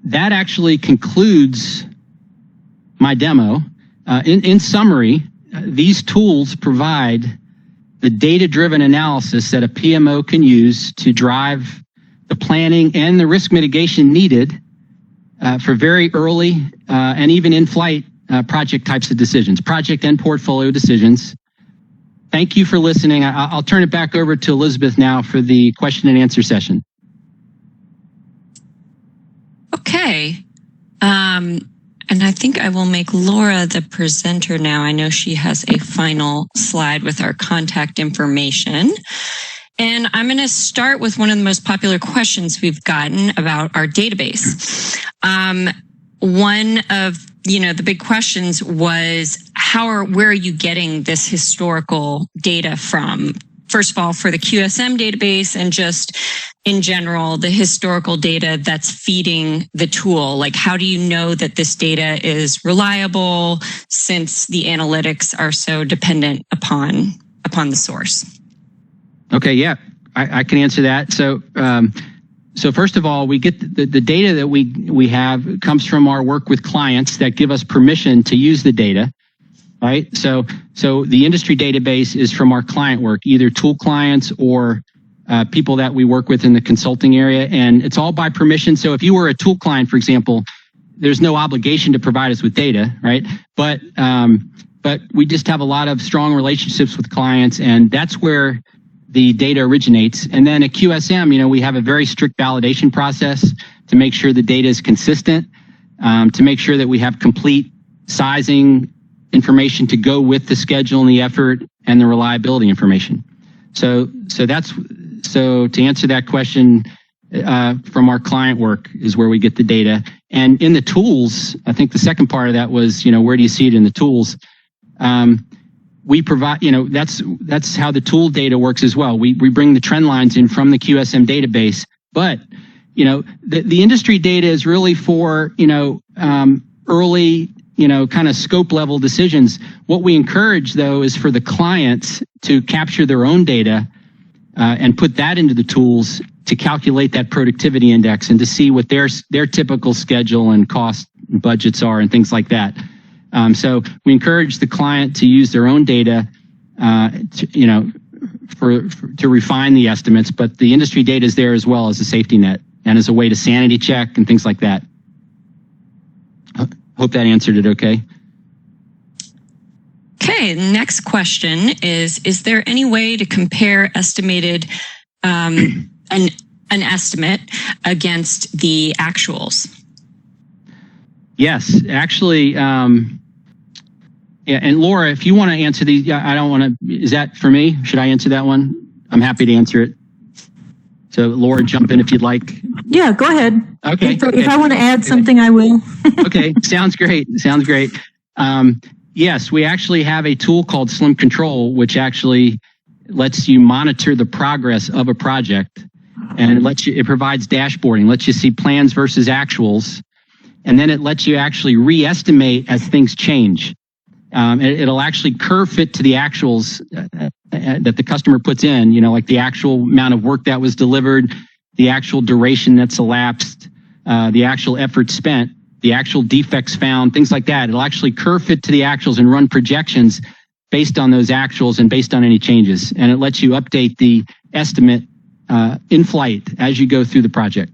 that actually concludes my demo. In summary, these tools provide the data-driven analysis that a PMO can use to drive the planning and the risk mitigation needed for very early and even in-flight project types of decisions, project and portfolio decisions. Thank you for listening. I'll turn it back over to Elizabeth now for the question and answer session. Okay. And I think I will make Laura the presenter now. I know she has a final slide with our contact information. And I'm going to start with one of the most popular questions we've gotten about our database. One of the big questions was where are you getting this historical data from? First of all, for the QSM database and just in general, the historical data that's feeding the tool. Like, how do you know that this data is reliable since the analytics are so dependent upon the source? Okay, yeah, I can answer that. So first of all, we get the data that we have comes from our work with clients that give us permission to use the data, right? So the industry database is from our client work, either tool clients or people that we work with in the consulting area, and it's all by permission. So if you were a tool client, for example, there's no obligation to provide us with data, right? But we just have a lot of strong relationships with clients, and that's where the data originates. And then at QSM, we have a very strict validation process to make sure the data is consistent, to make sure that we have complete sizing information to go with the schedule and the effort and the reliability information. So to answer that question, from our client work is where we get the data. And in the tools, I think the second part of that was, where do you see it in the tools? We provide, that's how the tool data works as well. We bring the trend lines in from the QSM database, but, the industry data is really for, early, kind of scope level decisions. What we encourage though is for the clients to capture their own data and put that into the tools to calculate that productivity index and to see what their typical schedule and cost budgets are and things like that. So we encourage the client to use their own data, to refine the estimates, but the industry data is there as well as a safety net and as a way to sanity check and things like that. Hope that answered it okay. Okay, next question is there any way to compare estimated, an estimate against the actuals? Yes, actually, yeah, and Laura, if you want to answer these, I don't want to, is that for me? Should I answer that one? I'm happy to answer it. So Laura, jump in if you'd like. Yeah, go ahead. Okay. If I want to add something, I will. Okay, sounds great. Yes, we actually have a tool called Slim Control, which actually lets you monitor the progress of a project, and it provides dashboarding, lets you see plans versus actuals, and then it lets you actually re-estimate as things change. It'll actually curve fit to the actuals that the customer puts in, like the actual amount of work that was delivered, the actual duration that's elapsed, the actual effort spent, the actual defects found, things like that. It'll actually curve fit to the actuals and run projections based on those actuals and based on any changes. And it lets you update the estimate in flight as you go through the project.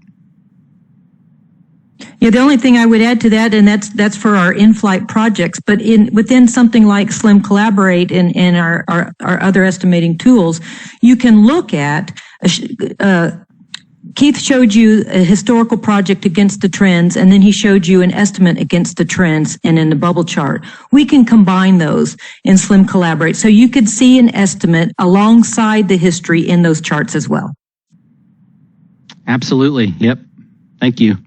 Yeah, the only thing I would add to that, and that's for our in-flight projects, but within something like Slim Collaborate and our other estimating tools, you can look at, Keith showed you a historical project against the trends, and then he showed you an estimate against the trends and in the bubble chart. We can combine those in Slim Collaborate, so you could see an estimate alongside the history in those charts as well. Absolutely. Yep. Thank you.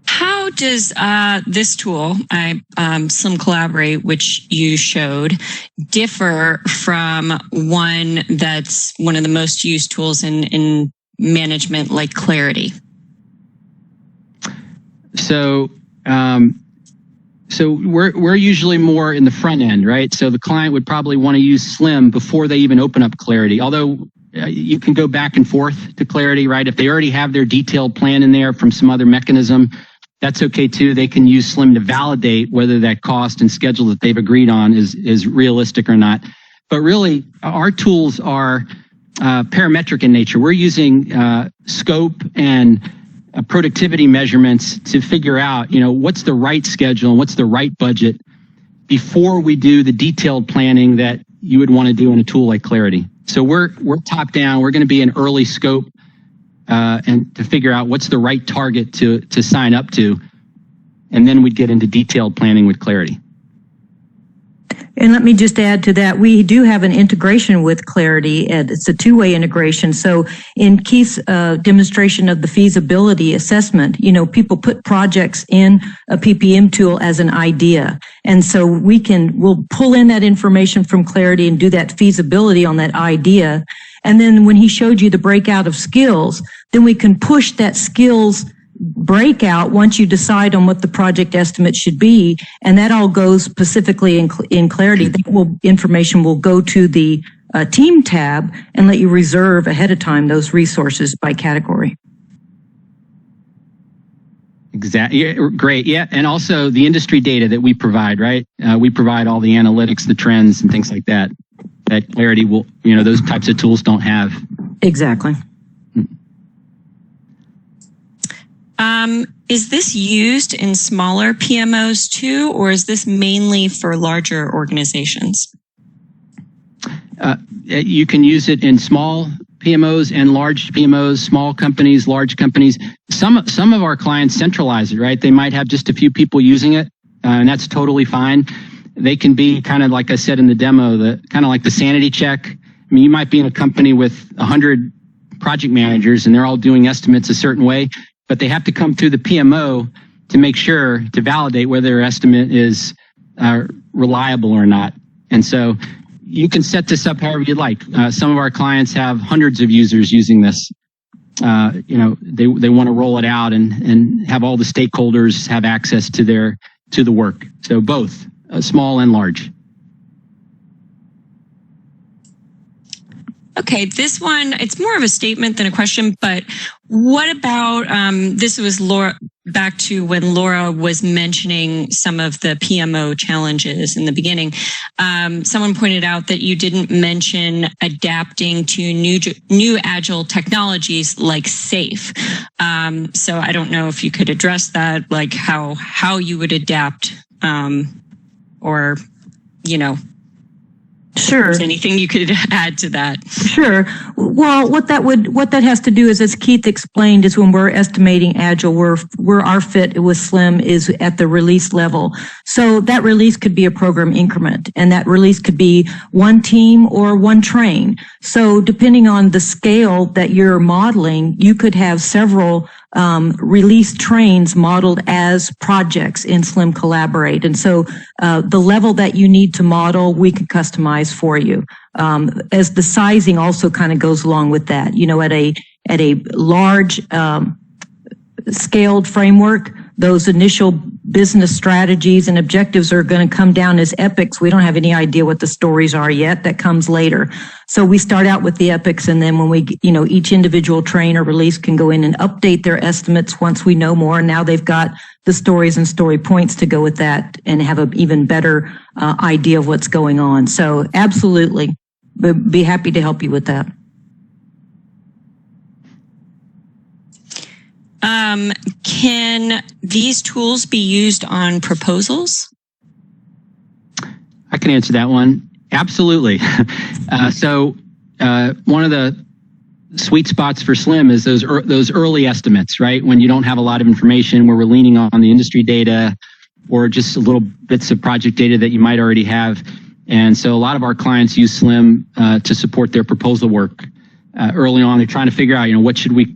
How does this tool, Slim Collaborate, which you showed, differ from one that's one of the most used tools in management, like Clarity? So we're usually more in the front end, right? So the client would probably want to use Slim before they even open up Clarity. Although you can go back and forth to Clarity, right? If they already have their detailed plan in there from some other mechanism, that's okay too. They can use SLIM to validate whether that cost and schedule that they've agreed on is realistic or not. But really, our tools are parametric in nature. We're using scope and productivity measurements to figure out, what's the right schedule and what's the right budget before we do the detailed planning that you would want to do in a tool like Clarity. So we're top down. We're going to be an early scope and to figure out what's the right target to sign up to, and then we'd get into detailed planning with Clarity. And let me just add to that, we do have an integration with Clarity, and it's a two-way integration. So in Keith's demonstration of the feasibility assessment, people put projects in a PPM tool as an idea. And so we'll pull in that information from Clarity and do that feasibility on that idea. And then when he showed you the breakout of skills, then we can push that skills breakout once you decide on what the project estimate should be, and that all goes specifically in Clarity. Information will go to the team tab and let you reserve ahead of time those resources by category. Exactly. Great. Yeah. And also the industry data that we provide, right? We provide all the analytics, the trends and things like that Clarity will, those types of tools don't have. Exactly. Is this used in smaller PMOs too, or is this mainly for larger organizations? You can use it in small PMOs and large PMOs, small companies, large companies. Some of our clients centralize it, right? They might have just a few people using it, and that's totally fine. They can be kind of like I said in the demo, kind of like the sanity check. I mean, you might be in a company with 100 project managers and they're all doing estimates a certain way, but they have to come through the PMO to make sure, to validate whether their estimate is reliable or not. And so you can set this up however you'd like. Some of our clients have hundreds of users using this. They want to roll it out and have all the stakeholders have access to the work. So both small and large. Okay, this one, it's more of a statement than a question, but what about, this was Laura, back to when Laura was mentioning some of the PMO challenges in the beginning. Someone pointed out that you didn't mention adapting to new agile technologies like SAFe. So I don't know if you could address that, like how you would adapt, or, Sure. Is there anything you could add to that? Sure. Well, what that has to do is, as Keith explained, is when we're estimating Agile, where our fit with SLIM is at the release level. So that release could be a program increment, and that release could be one team or one train. So depending on the scale that you're modeling, you could have several release trains modeled as projects in SLIM Collaborate. And so the level that you need to model, we can customize for you. As the sizing also kind of goes along with that. At a large scaled framework, those initial business strategies and objectives are going to come down as epics. We don't have any idea what the stories are yet. That comes later. So we start out with the epics, and then when each individual train or release can go in and update their estimates once we know more. And now they've got the stories and story points to go with that and have an even better idea of what's going on. So absolutely, we'd be happy to help you with that. Can these tools be used on proposals? I can answer that one. Absolutely. So one of the sweet spots for SLIM is those early estimates, right? When you don't have a lot of information, where we're leaning on the industry data or just a little bits of project data that you might already have. And so a lot of our clients use SLIM to support their proposal work. Early on, they're trying to figure out, what should we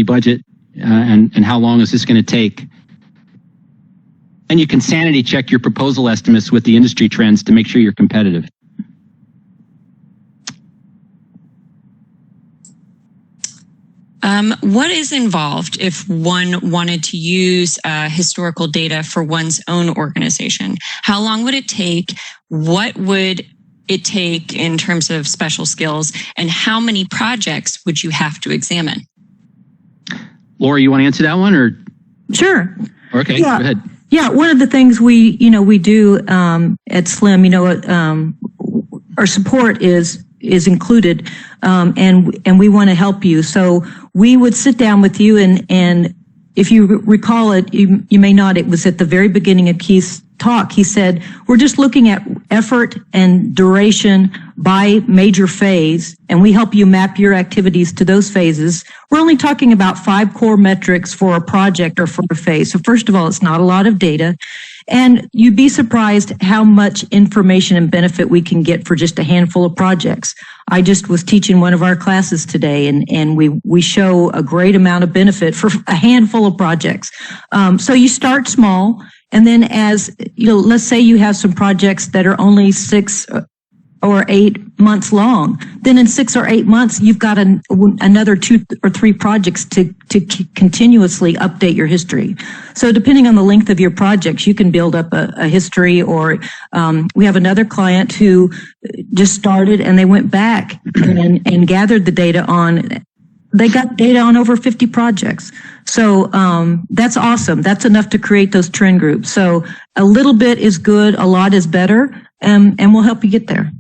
budget, and how long is this going to take? And you can sanity check your proposal estimates with the industry trends to make sure you're competitive. What is involved if one wanted to use historical data for one's own organization? How long would it take? What would it take in terms of special skills, and how many projects would you have to examine? Laura, you want to answer that one, or? Sure. Okay, go ahead. Yeah, one of the things we do at SLIM, our support is included, and we want to help you. So we would sit down with you, and if you recall it, you may not. It was at the very beginning of Keith's talk. He said, we're just looking at effort and duration by major phase, and we help you map your activities to those phases. We're only talking about 5 core metrics for a project or for a phase. So first of all, it's not a lot of data. And you'd be surprised how much information and benefit we can get for just a handful of projects. I just was teaching one of our classes today, and we show a great amount of benefit for a handful of projects. So you start small, and then as, let's say you have some projects that are only 6 or 8 months long. Then in 6 or 8 months, you've got another 2 or 3 projects to continuously update your history. So depending on the length of your projects, you can build up a history. Or we have another client who just started, and they went back and gathered the data on. They got data on over 50 projects. So that's awesome. That's enough to create those trend groups. So a little bit is good, a lot is better, and we'll help you get there.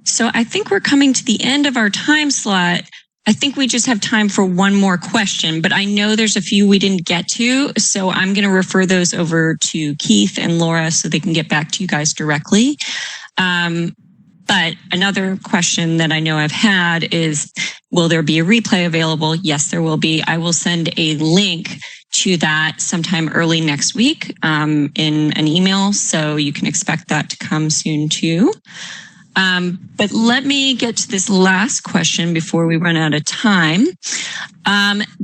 So I think we're coming to the end of our time slot. I think we just have time for one more question, but I know there's a few we didn't get to, so I'm going to refer those over to Keith and Laura so they can get back to you guys directly. But another question that I know I've had is, will there be a replay available? Yes, there will be. I will send a link to that sometime early next week in an email, so you can expect that to come soon too. But let me get to this last question before we run out of time.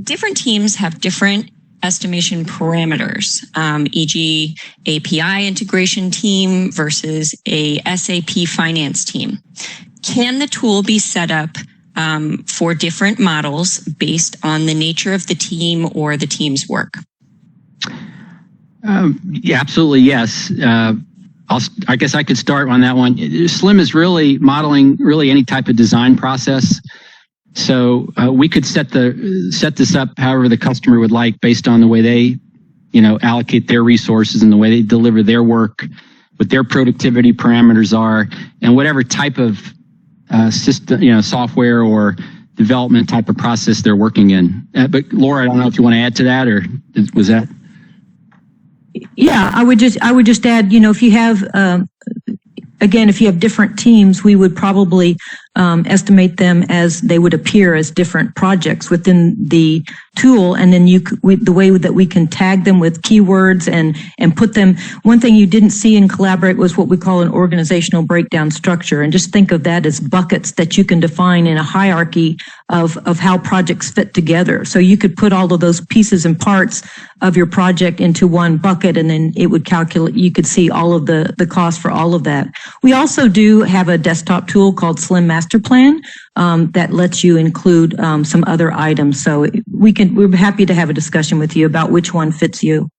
Different teams have different estimation parameters, e.g. API integration team versus a SAP finance team. Can the tool be set up for different models based on the nature of the team or the team's work? Yeah, absolutely, yes. I guess I could start on that one. SLIM is really modeling any type of design process. So we could set this up however the customer would like, based on the way they, allocate their resources and the way they deliver their work, what their productivity parameters are, and whatever type of system, software or development type of process they're working in. But Laura, I don't know if you want to add to that, or was that? Yeah, I would just add, if you have, again, if you have different teams, we would probably estimate them as they would appear as different projects within the tool, and then the way that we can tag them with keywords and put them. One thing you didn't see in Collaborate was what we call an organizational breakdown structure, and just think of that as buckets that you can define in a hierarchy of how projects fit together. So you could put all of those pieces and parts of your project into one bucket, and then it would calculate. You could see all of the cost for all of that. We also do have a desktop tool called SLIM Master Plan that lets you include some other items. So we're happy to have a discussion with you about which one fits you.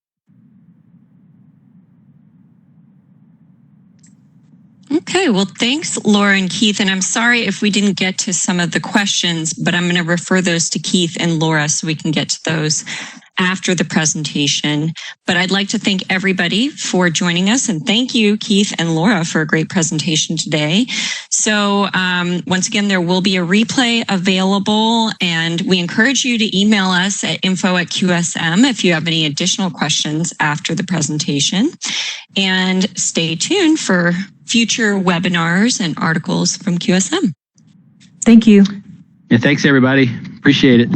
Okay, well, thanks, Laura and Keith. And I'm sorry if we didn't get to some of the questions, but I'm going to refer those to Keith and Laura so we can get to those after the presentation. But I'd like to thank everybody for joining us, and thank you, Keith and Laura, for a great presentation today. So once again, there will be a replay available, and we encourage you to email us at info@QSM if you have any additional questions after the presentation. And stay tuned for future webinars and articles from QSM. Thank you. Yeah, thanks, everybody. Appreciate it.